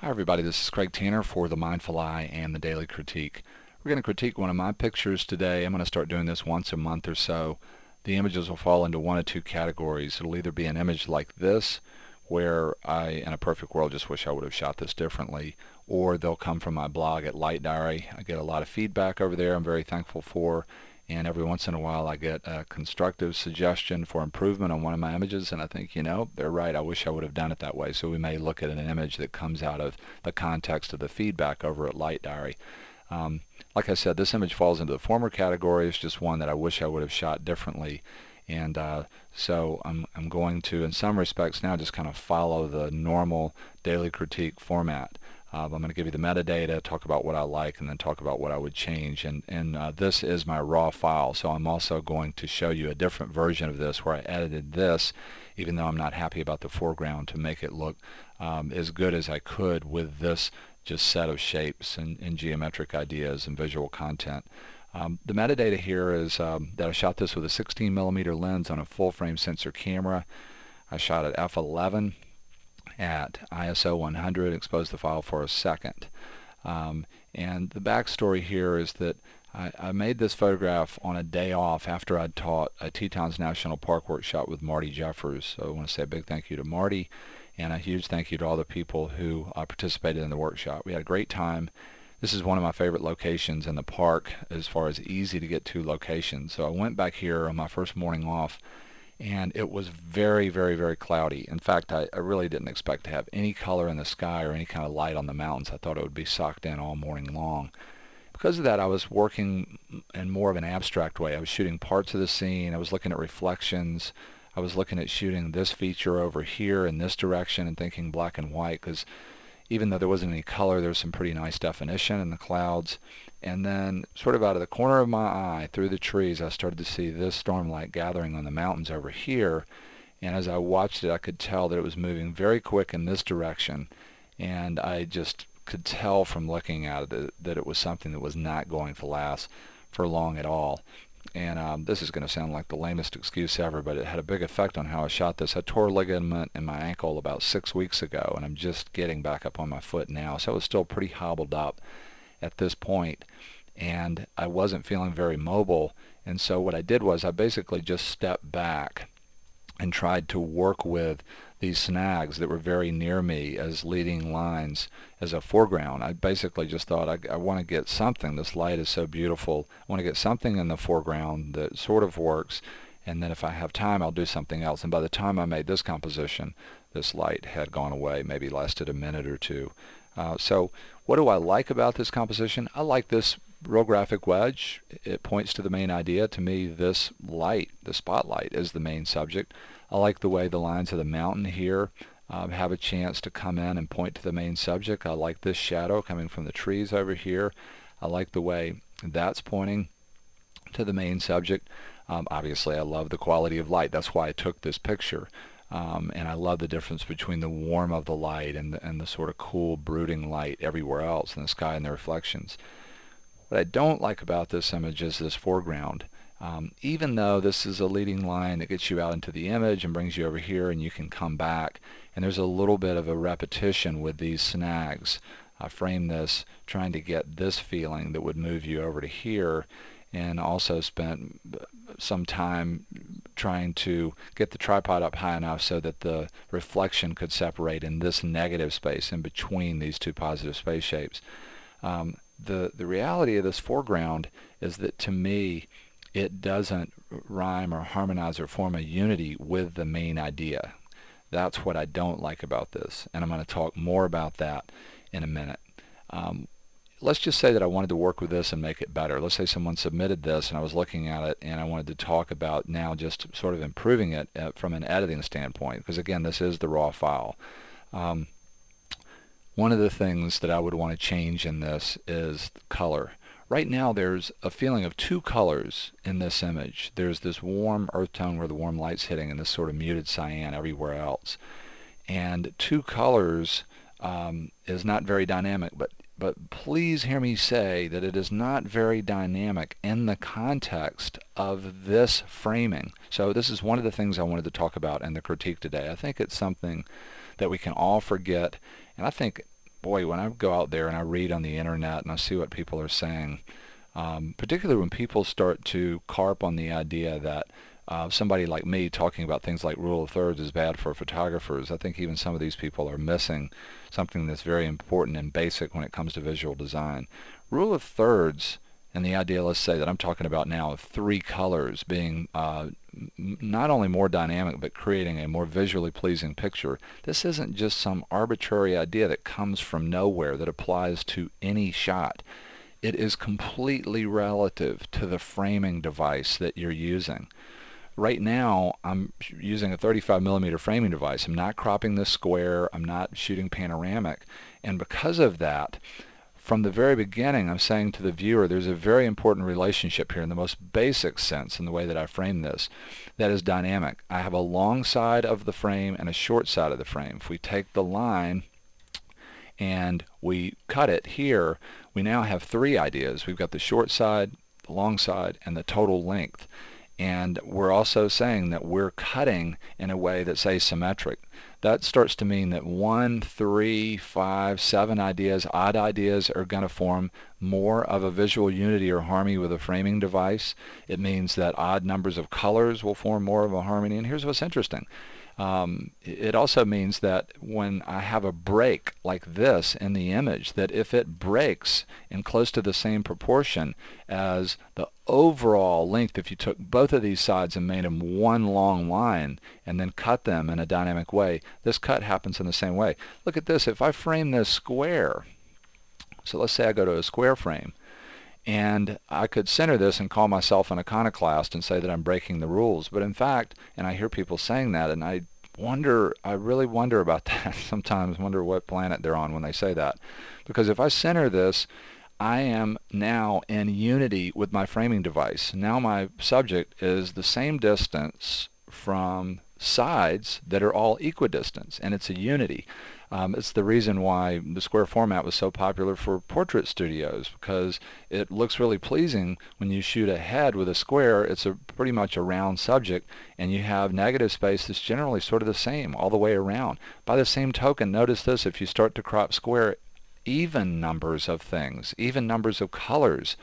Hi everybody, this is Craig Tanner for The Mindful Eye and the Daily Critique. We're going to critique one of my pictures today. I'm going to start doing this once a month or so. The images will fall into one of two categories. It'll either be an image like this, where I, in a perfect world, just wish I would have shot this differently, or they'll come from my blog at Light Diary. I get a lot of feedback over there I'm very thankful for, and every once in a while I get a constructive suggestion for improvement on one of my images, and I think, they're right, I wish I would have done it that way. So we may look at an image that comes out of the context of the feedback over at Light Diary. Like I said, this image falls into the former category. It's just one that I wish I would have shot differently. And so I'm going to, in some respects now, just kind of follow the normal daily critique format. I'm going to give you the metadata, talk about what I like, and then talk about what I would change. And this is my raw file, so I'm also going to show you a different version of this where I edited this, even though I'm not happy about the foreground, to make it look as good as I could with this just set of shapes and geometric ideas and visual content. The metadata here is that I shot this with a 16mm lens on a full-frame sensor camera. I shot at f11 at ISO 100, exposed the file for a second. And the backstory here is that I made this photograph on a day off after I'd taught a Tetons National Park workshop with Marty Jeffers. So I want to say a big thank you to Marty and a huge thank you to all the people who participated in the workshop. We had a great time. This is one of my favorite locations in the park as far as easy to get to locations. So I went back here on my first morning off, and it was very, very, very cloudy. In fact, I really didn't expect to have any color in the sky or any kind of light on the mountains. I thought it would be socked in all morning long. Because of that, I was working in more of an abstract way. I was shooting parts of the scene. I was looking at reflections. I was looking at shooting this feature over here in this direction and thinking black and white, because even though there wasn't any color, there was some pretty nice definition in the clouds. And then sort of out of the corner of my eye, through the trees, I started to see this storm light gathering on the mountains over here. And as I watched it, I could tell that it was moving very quick in this direction. And I just could tell from looking at it that it was something that was not going to last for long at all. And this is going to sound like the lamest excuse ever, but it had a big effect on how I shot this. I tore a ligament in my ankle about 6 weeks ago, and I'm just getting back up on my foot now. So I was still pretty hobbled up at this point, and I wasn't feeling very mobile. And so what I did was I basically just stepped back and tried to work with these snags that were very near me as leading lines as a foreground. I basically just thought I want to get something. This light is so beautiful. I want to get something in the foreground that sort of works, and then if I have time I'll do something else. And by the time I made this composition, this light had gone away, maybe lasted a minute or two. So what do I like about this composition? I like this real graphic wedge. It points to the main idea. To me, this light, the spotlight, is the main subject. I like the way the lines of the mountain here have a chance to come in and point to the main subject. I like this shadow coming from the trees over here. I like the way that's pointing to the main subject. Obviously, I love the quality of light. That's why I took this picture. And I love the difference between the warmth of the light and the sort of cool, brooding light everywhere else in the sky and the reflections. What I don't like about this image is this foreground. Even though this is a leading line that gets you out into the image and brings you over here and you can come back, and there's a little bit of a repetition with these snags. I framed this trying to get this feeling that would move you over to here, and also spent some time trying to get the tripod up high enough so that the reflection could separate in this negative space in between these two positive space shapes. The reality of this foreground is that, to me, it doesn't rhyme or harmonize or form a unity with the main idea. That's what I don't like about this, and I'm going to talk more about that in a minute. Let's just say that I wanted to work with this and make it better. Let's say someone submitted this and I was looking at it and I wanted to talk about now just sort of improving it from an editing standpoint, because again, this is the raw file. One of the things that I would want to change in this is color. Right now there's a feeling of two colors in this image. There's this warm earth tone where the warm light's hitting and this sort of muted cyan everywhere else. And two colors is not very dynamic, but please hear me say that it is not very dynamic in the context of this framing. So this is one of the things I wanted to talk about in the critique today. I think it's something that we can all forget, and I think boy, when I go out there and I read on the internet and I see what people are saying, particularly when people start to carp on the idea that somebody like me talking about things like rule of thirds is bad for photographers, I think even some of these people are missing something that's very important and basic when it comes to visual design. Rule of thirds, and the idea, let's say, that I'm talking about now of three colors being not only more dynamic but creating a more visually pleasing picture. This isn't just some arbitrary idea that comes from nowhere that applies to any shot. It is completely relative to the framing device that you're using. Right now, I'm using a 35mm framing device. I'm not cropping this square. I'm not shooting panoramic. And because of that, from the very beginning, I'm saying to the viewer, there's a very important relationship here in the most basic sense in the way that I frame this. That is dynamic. I have a long side of the frame and a short side of the frame. If we take the line and we cut it here, we now have three ideas. We've got the short side, the long side, and the total length. And we're also saying that we're cutting in a way that's asymmetric. That starts to mean that 1, 3, 5, 7 ideas, odd ideas, are going to form more of a visual unity or harmony with a framing device. It means that odd numbers of colors will form more of a harmony. And here's what's interesting. It also means that when I have a break like this in the image, that if it breaks in close to the same proportion as the overall length, if you took both of these sides and made them one long line and then cut them in a dynamic way, this cut happens in the same way. Look at this. If I frame this square, so let's say I go to a square frame, and I could center this and call myself an iconoclast and say that I'm breaking the rules. But in fact, and I hear people saying that, and I really wonder about that sometimes, wonder what planet they're on when they say that. Because if I center this, I am now in unity with my framing device. Now my subject is the same distance from sides that are all equidistant, and it's a unity. It's the reason why the square format was so popular for portrait studios, because it looks really pleasing when you shoot a head with a square. It's pretty much a round subject, and you have negative space that's generally sort of the same all the way around. By the same token, notice this: if you start to crop square, even numbers of things, even numbers of colors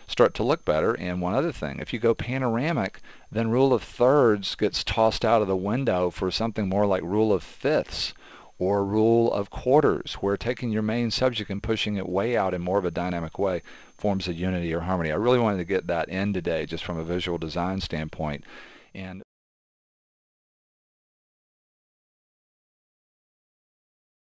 start to look better. And one other thing, if you go panoramic, then rule of thirds gets tossed out of the window for something more like rule of fifths or rule of quarters, where taking your main subject and pushing it way out in more of a dynamic way forms a unity or harmony. I really wanted to get that in today just from a visual design standpoint. And